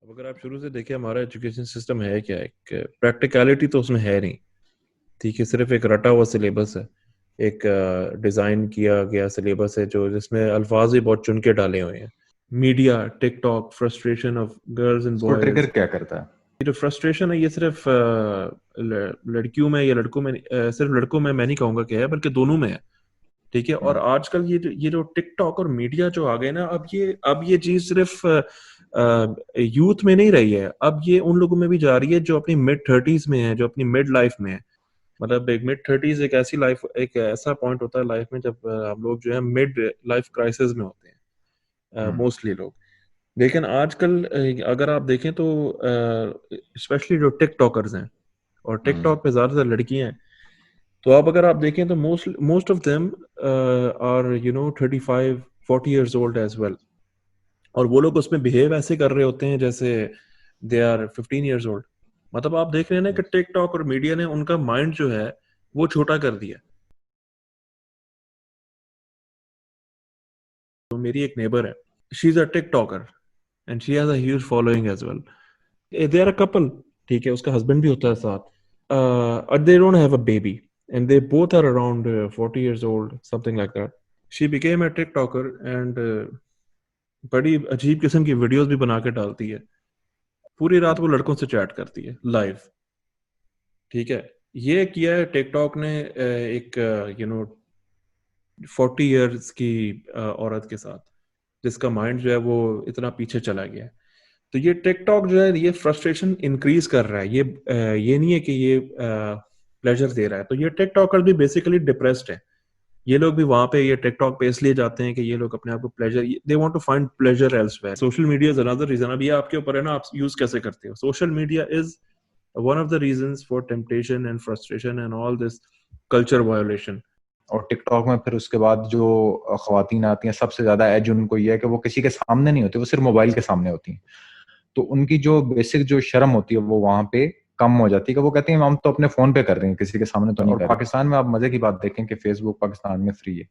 अब अगर आप शुरू से देखें हमारा एजुकेशन सिस्टम है क्या, एक प्रैक्टिकलिटी तो उसमें है नहीं। ठीक है, सिर्फ एक रटा हुआ सिलेबस है, एक डिज़ाइन किया गया सिलेबस है जो जिसमें अल्फाज भी बहुत चुन के डाले हुए हैं। Media, TikTok, frustration of girls and इसको ट्रिगर बॉयज। क्या करता है? ये जो फ्रस्ट्रेशन है ये सिर्फ लड़कियों में या लड़कों में सिर्फ लड़कों में मैं नहीं कहूँगा कि है, बल्कि दोनों में है। ठीक है, और हम्म। आजकल ये जो टिकटॉक और मीडिया जो आ गए ना, अब ये चीज सिर्फ यूथ में नहीं रही है, अब ये उन लोगों में भी जा रही है जो अपनी मिड 30s में है, जो अपनी मिड लाइफ में है। मतलब एक मिड 30s एक ऐसी लाइफ, एक ऐसा पॉइंट होता है लाइफ में जब हम लोग जो है मिड लाइफ क्राइसिस में होते हैं हम्म। मोस्टली लोग। लेकिन आजकल अगर आप देखें तो स्पेशली जो टिकटॉकर्स हैं और हम्म। टिकटॉक पे ज्यादातर लड़कियां हैं, तो अब अगर आप देखें तो most most of them are 35-40 years old as well. और वो लोग उसमें बिहेव ऐसे कर रहे होते हैं जैसे दे आर 15 years old। मतलब आप देख रहे हैं ना कि Yes. टिकटॉक और मीडिया ने उनका माइंड जो है वो छोटा कर दिया। तो मेरी एक नेबर है, she is a TikToker and she has a huge following as well. They are a couple, ठीक है, उसका हस्बैंड भी होता है साथ, और they don't have a baby and they both are around 40 years old, something like that. She became a TikToker and बड़ी अजीब किस्म की वीडियोस भी बना के डालती है। पूरी रात वो लड़कों से चैट करती है लाइव। ठीक है, ये किया है टिकटॉक ने एक 40 years की औरत के साथ, जिसका माइंड जो है वो इतना पीछे चला गया है। तो ये टिकटॉक जो है ये फ्रस्ट्रेशन इंक्रीज कर रहा है। ये नहीं है कि ये प्लेजर दे रहा है। तो ये टिकटॉकर भी बेसिकली डिप्रेस्ड है। ये लोग भी वहां पे ये टिकटॉक पे इसलिए जाते हैं कि ये लोग अपने आप को pleasure, they want to find pleasure elsewhere. Social media is another reason. अब ये आपके ऊपर है ना, आप यूज कैसे करते हो। Social media is one of the reasons for temptation and frustration and all this culture violation. और टिकटॉक में फिर उसके बाद जो खवातीन आती हैं, सबसे ज्यादा एज उनको ये है कि वो किसी के सामने नहीं होती, वो सिर्फ मोबाइल के सामने होती हैं। तो उनकी जो बेसिक जो शर्म होती है वो वहां पे कम हो जाती है, कि वो कहती हैं हम तो अपने फोन पे कर रहे हैं, किसी के सामने तो नहीं कर रहे। पाकिस्तान में आप मजे की बात देखें कि फेसबुक पाकिस्तान में फ्री है।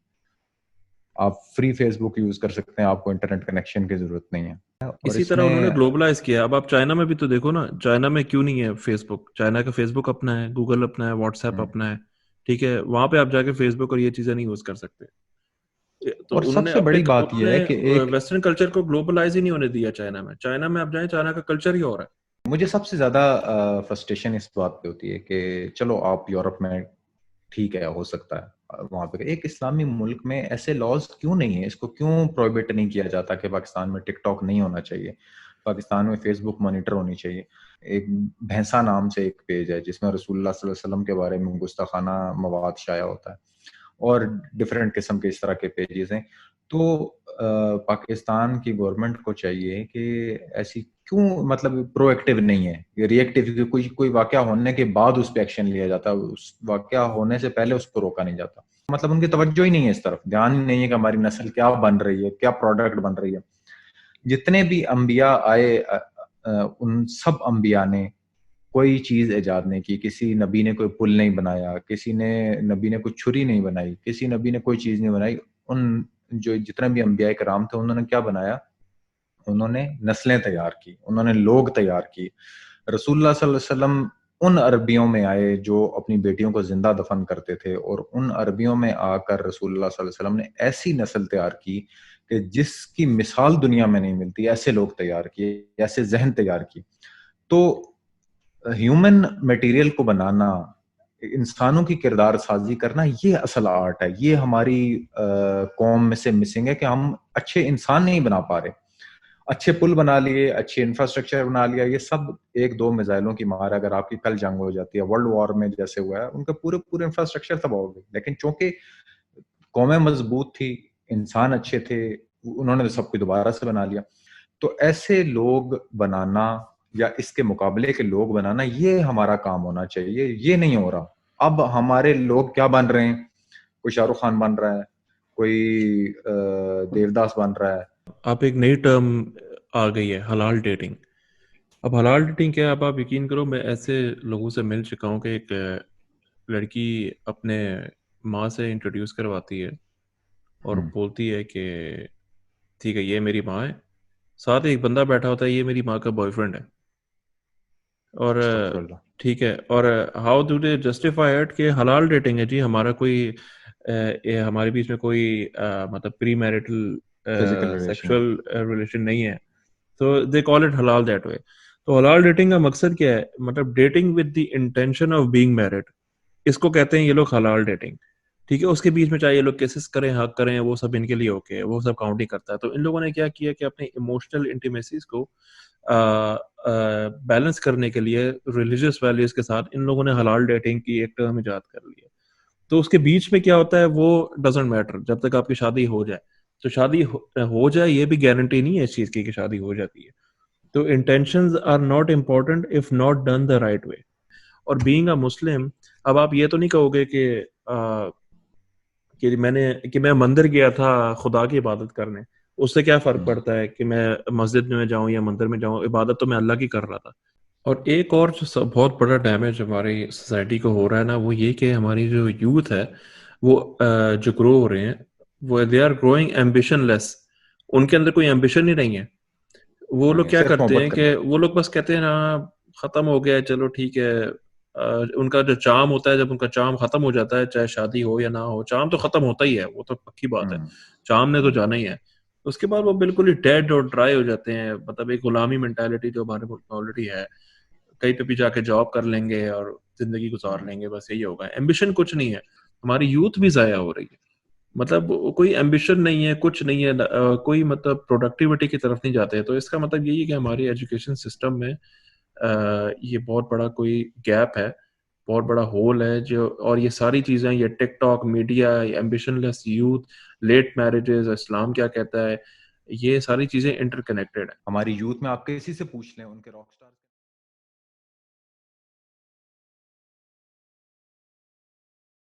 आप फ्री फेसबुक यूज कर सकते हैं, आपको इंटरनेट कनेक्शन की जरूरत नहीं है। और इसी तरह उन्होंने इसमें ग्लोबलाइज किया। अब आप चाइना में भी तो देखो ना, चाइना में क्यों नहीं है फेसबुक। चाइना का फेसबुक अपना है, गूगल अपना है, व्हाट्सएप अपना है। ठीक है, वहां पे आप जाके फेसबुक और ये चीजें नहीं यूज कर सकते। तो और उन्होंने सबसे बड़ी बात यह है कि उन्होंने एक, वेस्टर्न कल्चर को ग्लोबलाइज ही नहीं होने दिया। चाइना में, चाइना में आप जाए, चाइना का कल्चर ही हो रहा है। मुझे सबसे ज्यादा फ्रस्ट्रेशन इस बात पे होती है कि चलो आप यूरोप में ठीक है, हो सकता है वहां पे एक इस्लामी मुल्क में ऐसे लॉज क्यों नहीं है, इसको क्यों प्रोहिबिट नहीं किया जाता कि पाकिस्तान में टिकटॉक नहीं होना चाहिए, पाकिस्तान में फेसबुक मॉनिटर होनी चाहिए। एक भैंसा नाम से एक पेज है जिसमें रसूलुल्लाह सल्लल्लाहु अलैहि वसल्लम के बारे में गुस्ताखाना मवाद शाया होता है, और डिफरेंट किस्म के इस तरह के पेजेस हैं। तो पाकिस्तान की गवर्नमेंट को चाहिए कि ऐसी क्यों, मतलब प्रोएक्टिव नहीं है, ये रिएक्टिव, कोई कोई वाकया होने के बाद उस पर एक्शन लिया जाता है, उस वाकया होने से पहले उसको रोका नहीं जाता। मतलब उनकी तवज्जो ही नहीं है इस तरफ, ध्यान ही नहीं है कि हमारी नस्ल क्या बन रही है, क्या प्रोडक्ट बन रही है। जितने भी अंबिया आए उन सब अंबिया ने कोई चीज ईजाद नहीं की, किसी नबी ने कोई पुल नहीं बनाया, किसी ने नबी ने कोई छुरी नहीं बनाई, किसी नबी ने कोई चीज नहीं बनाई। उन जो जितने भी अंबिया कराम थे उन्होंने क्या बनाया, उन्होंने नस्लें तैयार की, उन्होंने लोग तैयार की। रसूलुल्लाह सल्लल्लाहु अलैहि वसल्लम उन अरबियों में आए जो अपनी बेटियों को जिंदा दफन करते थे, और उन अरबियों में आकर रसूलुल्लाह सल्लल्लाहु अलैहि वसल्लम ने ऐसी नस्ल तैयार की कि जिसकी मिसाल दुनिया में नहीं मिलती, ऐसे लोग तैयार किए, ऐसे जहन तैयार किए। तो ह्यूमन मटेरियल को बनाना, इंसानों की किरदार साजी करना, ये असल आर्ट है। ये हमारी कौम में से मिसिंग है कि हम अच्छे इंसान नहीं बना पा रहे। अच्छे पुल बना लिए, अच्छे इंफ्रास्ट्रक्चर बना लिया, ये सब एक दो मिसाइलों की मार है। अगर आपकी कल जंग हो जाती है, वर्ल्ड वॉर में जैसे हुआ है, उनका पूरे पूरे इंफ्रास्ट्रक्चर तबाह हो गए। लेकिन चूंकि कौमें मजबूत थी, इंसान अच्छे थे, उन्होंने तो सब कुछ दोबारा से बना लिया। तो ऐसे लोग बनाना या इसके मुकाबले के लोग बनाना, ये हमारा काम होना चाहिए। ये नहीं हो रहा। अब हमारे लोग क्या बन रहे हैं, कोई शाहरुख खान बन रहा है, कोई देवदास बन रहा है। आप एक नई टर्म आ गई है, हलाल डेटिंग। अब हलाल डेटिंग क्या है, अब आप यकीन करो, मैं ऐसे लोगों से मिल चुका हूँ कि एक लड़की अपने माँ से इंट्रोड्यूस करवाती है और हम्म। बोलती है कि ठीक है, ये मेरी माँ है, साथ एक बंदा बैठा होता है, ये मेरी माँ का बॉयफ्रेंड है। और अस्तगफुरुल्लाह। ठीक है, और how do they justify it कि हलाल डेटिंग है जी, हमारा कोई हमारे बीच में कोई मतलब pre marital physical relation. Sexual relation नहीं है, तो दे कॉल इट हलाल दैट वे। तो हलाल डेटिंग का मकसद क्या है? मतलब dating with the intention of being married, इसको कहते हैं ये लोग हलाल डेटिंग। ठीक है, उसके बीच में चाहे ये लोग केसेस करें, हक करें, वो सब इनके लिए ओके है, वो सब काउंट नहीं करता है। तो इन लोगों ने क्या किया कि अपने इमोशनल इंटीमेसीज को बैलेंस करने के लिए रिलीजियस वैल्यूज के साथ इन लोगों ने हलाल डेटिंग की एक टर्म इजाद कर लिया। तो उसके बीच में क्या होता है वो डजेंट मैटर, जब तक आपकी शादी हो जाए। तो शादी हो जाए ये भी गारंटी नहीं है इस चीज की कि शादी हो जाती है। तो intentions are not important if not done the right way. और बीइंग अ मुस्लिम, अब आप ये तो नहीं कहोगे कि मैं मंदिर गया था खुदा की इबादत करने, उससे क्या फर्क हम्म। पड़ता है कि मैं मस्जिद में जाऊं या मंदिर में जाऊं, इबादत तो मैं अल्लाह की कर रहा था। और एक और जो बहुत बड़ा डैमेज हमारी सोसाइटी को हो रहा है ना, वो ये कि हमारी जो यूथ है वो जो ग्रो हो रहे हैं, वो दे आर ग्रोइंग एम्बिशनलेस। उनके अंदर कोई एम्बिशन ही नहीं है। वो नहीं लोग है, क्या सिर्फ करते मोहब्बत हैं करनी कि है। वो लोग बस कहते हैं ना, खत्म हो गया है, चलो ठीक है। उनका जो चाम होता है, जब उनका चाम खत्म हो जाता है, चाहे शादी हो या ना हो, चाम तो खत्म होता ही है, वो तो पक्की बात है। हम्म। चाम ने तो हम्म। जाना ही है। उसके बाद वो बिल्कुल ही डेड और ड्राई हो जाते हैं। मतलब एक गुलामी मेंटालिटी जो हमारे मुल्क में ऑलरेडी है, कहीं पे भी जाके जॉब कर लेंगे और जिंदगी गुजार हम्म। लेंगे, बस यही होगा। एम्बिशन कुछ नहीं है। हमारी यूथ भी जाया हो रही है। मतलब कोई एम्बिशन नहीं है, कुछ नहीं है, कोई मतलब प्रोडक्टिविटी की तरफ नहीं जाते हैं। तो इसका मतलब यही है कि हमारी एजुकेशन सिस्टम में ये बहुत बड़ा कोई गैप है, बहुत बड़ा होल है जो। और ये सारी चीजें, ये TikTok, media, ambitionless youth, late marriages, इस्लाम क्या कहता है, ये सारी चीजें इंटरकनेक्टेड है। हमारी यूथ में आप किसी से पूछ लें, उनके रॉक स्टार